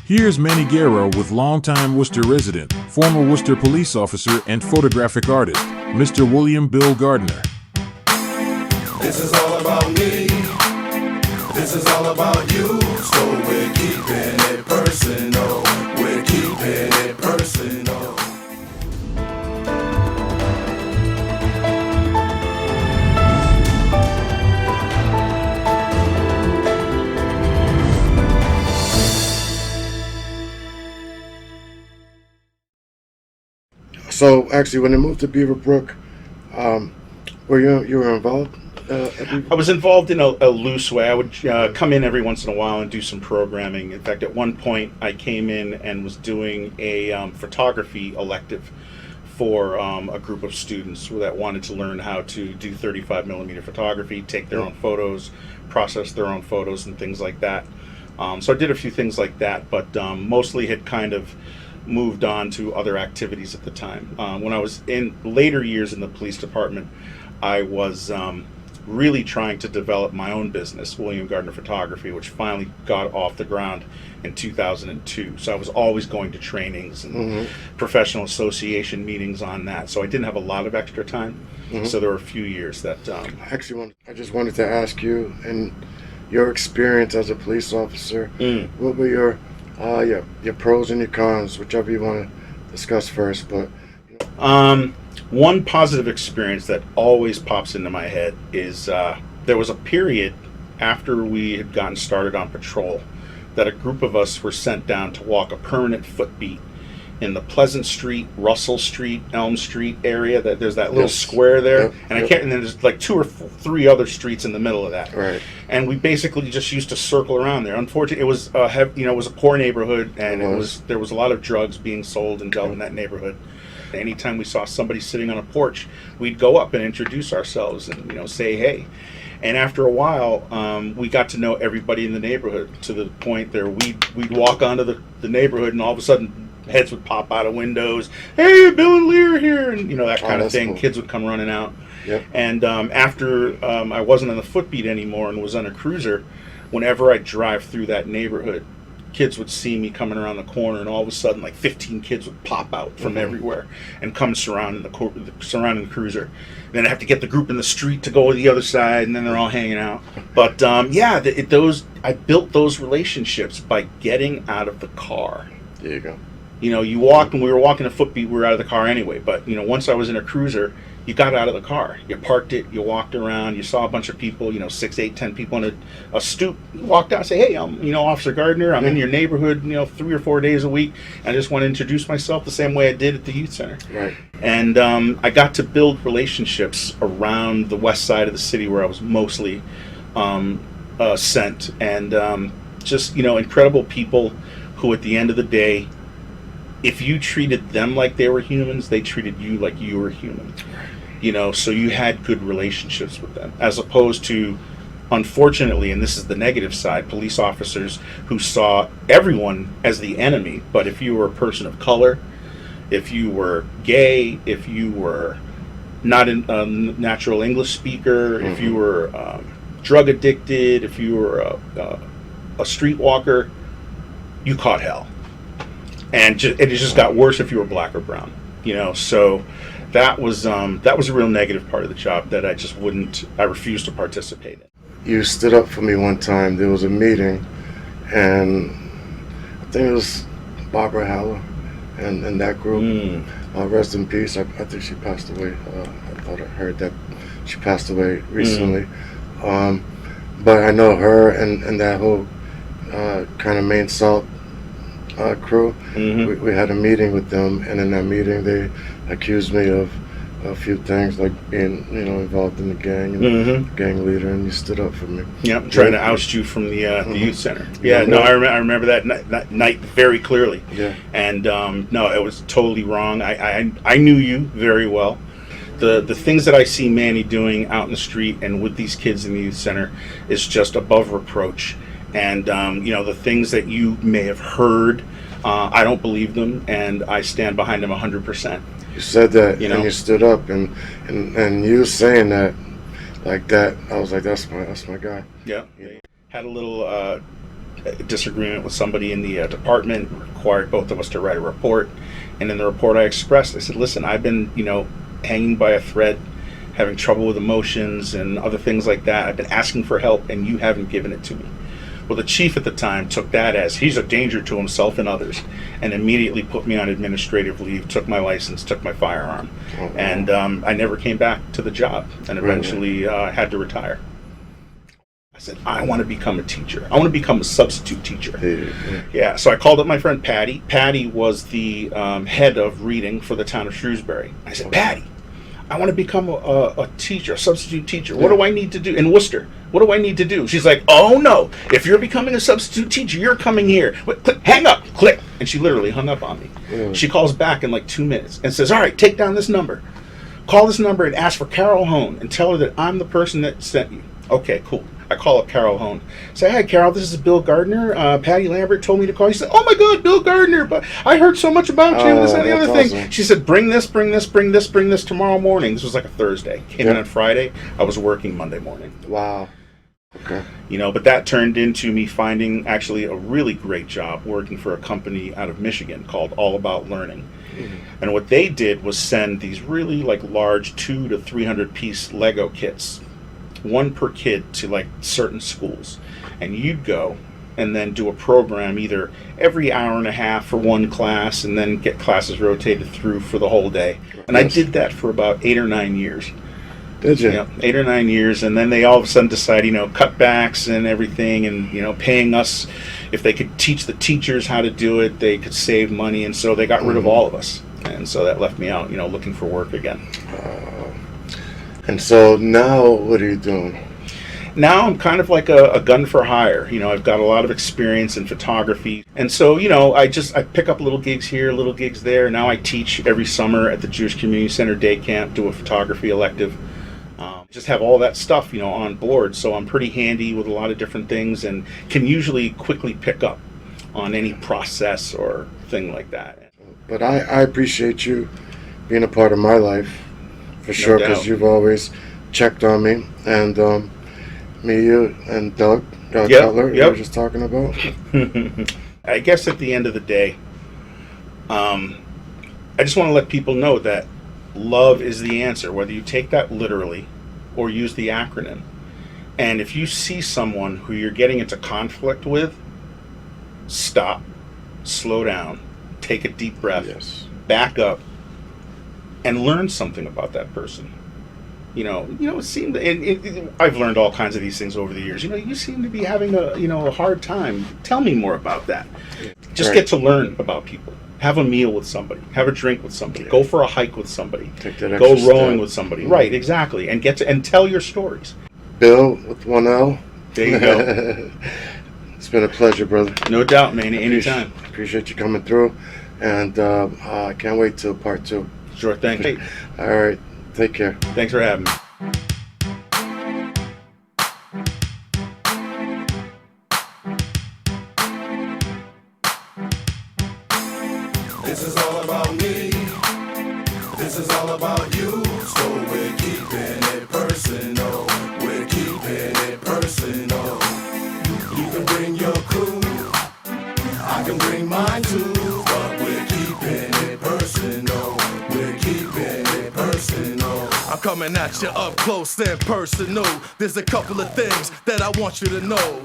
Here's Manny Guerra with longtime Worcester resident, former Worcester police officer and photographic artist, Mr. William Bill Gardiner. This is all about me. This is all about you. So we're keeping it personal. We're keeping it personal. So actually, when I moved to Beaverbrook, were you were involved? I was involved in a loose way. I would come in every once in a while and do some programming. In fact, at one point, I came in and was doing a photography elective for a group of students that wanted to learn how to do 35 millimeter photography, take their own photos, process their own photos, and things like that. So I did a few things like that, but mostly had kind of moved on to other activities at the time. When I was in later years in the police department, I was really trying to develop my own business, William Gardiner Photography, which finally got off the ground in 2002. So I was always going to trainings and professional association meetings on that. So I didn't have a lot of extra time. So there were a few years that... Actually, I just wanted to ask you, and your experience as a police officer, what were your pros and your cons, whichever you want to discuss first. But one positive experience that always pops into my head is there was a period after we had gotten started on patrol that a group of us were sent down to walk a permanent foot beat in the Pleasant Street, Russell Street, Elm Street area. That there's that little square there, and and then there's like 2 or 3 other streets in the middle of that. Right. And we basically just used to circle around there. Unfortunately, it was it was a poor neighborhood, and there was a lot of drugs being sold and dealt in that neighborhood. Anytime we saw somebody sitting on a porch, we'd go up and introduce ourselves and say hey. And after a while, we got to know everybody in the neighborhood to the point there we'd walk onto the neighborhood, and all of a sudden heads would pop out of windows. Hey, Bill and Lee are here, and that kind of thing. Cool. Kids would come running out. Yep. And after I wasn't on the footbeat anymore and was on a cruiser, whenever I'd drive through that neighborhood, kids would see me coming around the corner, and all of a sudden, like 15 kids would pop out from everywhere and come surrounding the cruiser. And then I have to get the group in the street to go to the other side, and then they're all hanging out. But I built those relationships by getting out of the car. There you go. You walked, when we were walking a footbeat, we were out of the car anyway. But, once I was in a cruiser, you got out of the car. You parked it, you walked around, you saw a bunch of people, 6, 8, 10 people on a stoop. You walked out and say, hey, I'm, Officer Gardiner. I'm in your neighborhood, 3 or 4 days a week. I just want to introduce myself the same way I did at the youth center. Right. And I got to build relationships around the west side of the city where I was mostly sent. And just, incredible people who at the end of the day, if you treated them like they were humans, they treated you like you were human. So you had good relationships with them, as opposed to, unfortunately, and this is the negative side, police officers who saw everyone as the enemy. But if you were a person of color, if you were gay, if you were not a natural English speaker, if you were drug addicted, if you were a streetwalker, you caught hell. And it just got worse if you were black or brown, So that was a real negative part of the job that I refused to participate in. You stood up for me one time. There was a meeting, and I think it was Barbara Haller and that group. Rest in peace. I think she passed away. I thought I heard that she passed away recently. But I know her and that whole kind of Main Salt crew. We had a meeting with them, and in that meeting they accused me of a few things, like being involved in the gang and gang leader, and you stood up for me. Yep, trying to oust you from the youth center. I remember that night very clearly. Yeah. And no, it was totally wrong. I knew you very well. The things that I see Manny doing out in the street and with these kids in the youth center is just above reproach. And the things that you may have heard, I don't believe them, and I stand behind them 100%. You said that, and you stood up, and you saying that like that, I was like, that's my guy. Yeah. Had a little disagreement with somebody in the department, required both of us to write a report. And in the report I expressed, I said, listen, I've been, hanging by a thread, having trouble with emotions and other things like that. I've been asking for help and you haven't given it to me. Well, the chief at the time took that as he's a danger to himself and others, and immediately put me on administrative leave, took my license, took my firearm. Oh, wow. And I never came back to the job, and eventually had to retire. I said, I want to become a teacher. I want to become a substitute teacher. Yeah, so I called up my friend Patty. Patty was the head of reading for the town of Shrewsbury. I said, Patty, I want to become a teacher, a substitute teacher. What do I need to do? In Worcester, what do I need to do? She's like, oh no, if you're becoming a substitute teacher, you're coming here. Wait, click, hang up, click. And she literally hung up on me. Really? She calls back in like 2 minutes and says, all right, take down this number. Call this number and ask for Carol Hone and tell her that I'm the person that sent you. Okay, cool. I call up Carol Hone. Say, hi, Carol, this is Bill Gardiner. Patty Lambert told me to call you. She said, oh my God, Bill Gardiner, but I heard so much about you and this and the other thing. Awesome. She said, bring this tomorrow morning. This was like a Thursday. Came in on Friday. I was working Monday morning. Wow. Okay. But that turned into me finding actually a really great job working for a company out of Michigan called All About Learning. Mm-hmm. And what they did was send these really like large 200 to 300 piece Lego kits, one per kid, to like certain schools. And you'd go and then do a program either every hour and a half for one class and then get classes rotated through for the whole day. And I did that for about 8 or 9 years. Did you? Yeah, 8 or 9 years, and then they all of a sudden decide, cutbacks and everything, and paying us, if they could teach the teachers how to do it, they could save money, and so they got rid of all of us, and so that left me out, looking for work again. And so now, what are you doing? Now I'm kind of like a gun for hire. I've got a lot of experience in photography, and so I pick up little gigs here, little gigs there. Now I teach every summer at the Jewish Community Center day camp, do a photography elective. Just have all that stuff, on board, so I'm pretty handy with a lot of different things and can usually quickly pick up on any process or thing like that. But I appreciate you being a part of my life, for sure, because you've always checked on me, and me, you, and Doug Cutler, you were just talking about. I guess at the end of the day, I just want to let people know that love is the answer, whether you take that literally or use the acronym. And if you see someone who you're getting into conflict with, stop, slow down, take a deep breath, back up, and learn something about that person. It seemed, I've learned all kinds of these things over the years. You seem to be having a hard time. Tell me more about that. Just get to learn about people. Have a meal with somebody. Have a drink with somebody. Go for a hike with somebody. Go rowing with somebody. Right, exactly. And and tell your stories. Bill with 1 L. There you go. It's been a pleasure, brother. No doubt, man. Anytime. Appreciate you coming through, and I can't wait till part 2. Sure thing. Hey, all right. Take care. Thanks for having me. This is all about me. This is all about you. So we're keeping it personal. We're keeping it personal. You can bring your crew. I can bring mine too. But we're keeping it personal. We're keeping it personal. I'm coming at you up close and personal. There's a couple of things that I want you to know.